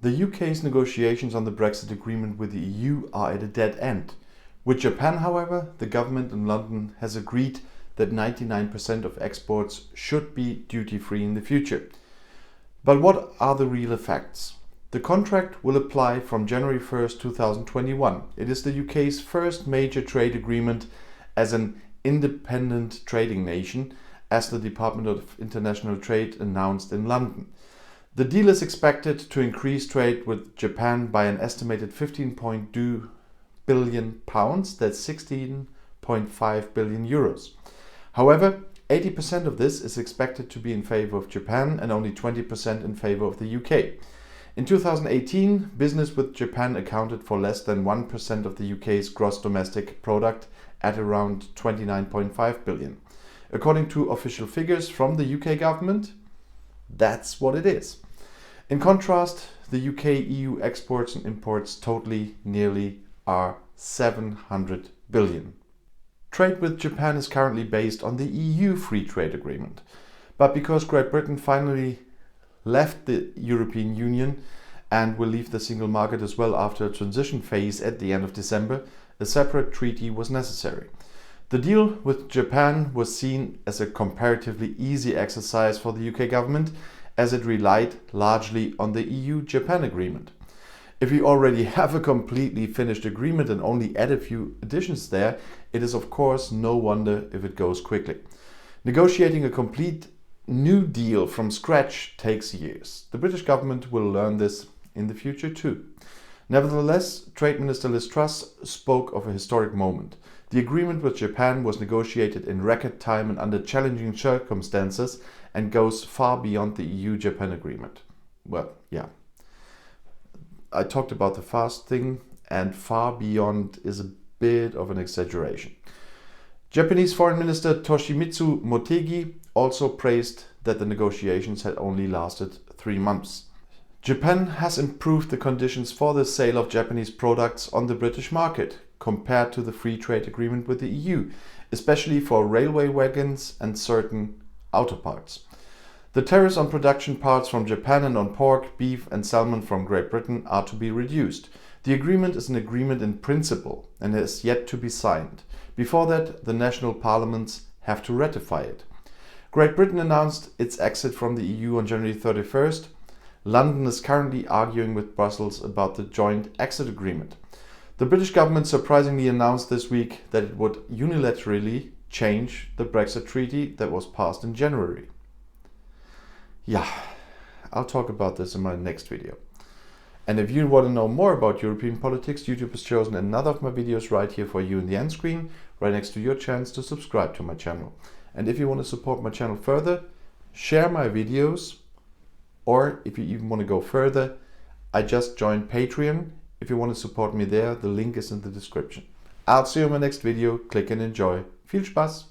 The UK's negotiations on the Brexit agreement with the EU are at a dead end. With Japan, however, the government in London has agreed that 99% of exports should be duty-free in the future. But what are the real effects? The contract will apply from January 1st, 2021. It is the UK's first major trade agreement as an independent trading nation, as the Department of International Trade announced in London. The deal is expected to increase trade with Japan by an estimated £15.2 billion, that's 16.5 billion euros. However, 80% of this is expected to be in favor of Japan and only 20% in favor of the UK. In 2018, business with Japan accounted for less than 1% of the UK's gross domestic product at around 29.5 billion. According to official figures from the UK government, that's what it is. In contrast, the UK-EU exports and imports totally nearly are 700 billion. Trade with Japan is currently based on the EU Free Trade Agreement. But because Great Britain finally left the European Union and will leave the single market as well after a transition phase at the end of December, a separate treaty was necessary. The deal with Japan was seen as a comparatively easy exercise for the UK government, as it relied largely on the EU-Japan agreement. If we already have a completely finished agreement and only add a few additions there, it is of course no wonder if it goes quickly. Negotiating a complete new deal from scratch takes years. The British government will learn this in the future too. Nevertheless, Trade Minister Liz Truss spoke of a historic moment. The agreement with Japan was negotiated in record time and under challenging circumstances and goes far beyond the EU-Japan agreement. Well, yeah. I talked about the fast thing, and far beyond is a bit of an exaggeration. Japanese Foreign Minister Toshimitsu Motegi also praised that the negotiations had only lasted 3 months. Japan has improved the conditions for the sale of Japanese products on the British market compared to the free trade agreement with the EU, especially for railway wagons and certain auto parts. The tariffs on production parts from Japan and on pork, beef and salmon from Great Britain are to be reduced. The agreement is an agreement in principle and has yet to be signed. Before that, the national parliaments have to ratify it. Great Britain announced its exit from the EU on January 31st. London is currently arguing with Brussels about the joint exit agreement. The British government surprisingly announced this week that it would unilaterally change the Brexit treaty that was passed in January. Yeah, I'll talk about this in my next video. And if you want to know more about European politics, YouTube has chosen another of my videos right here for you in the end screen, right next to your chance to subscribe to my channel. And if you want to support my channel further, share my videos, or if you even want to go further, I just joined Patreon. If you want to support me there, the link is in the description. I'll see you in my next video. Click and enjoy. Viel Spaß!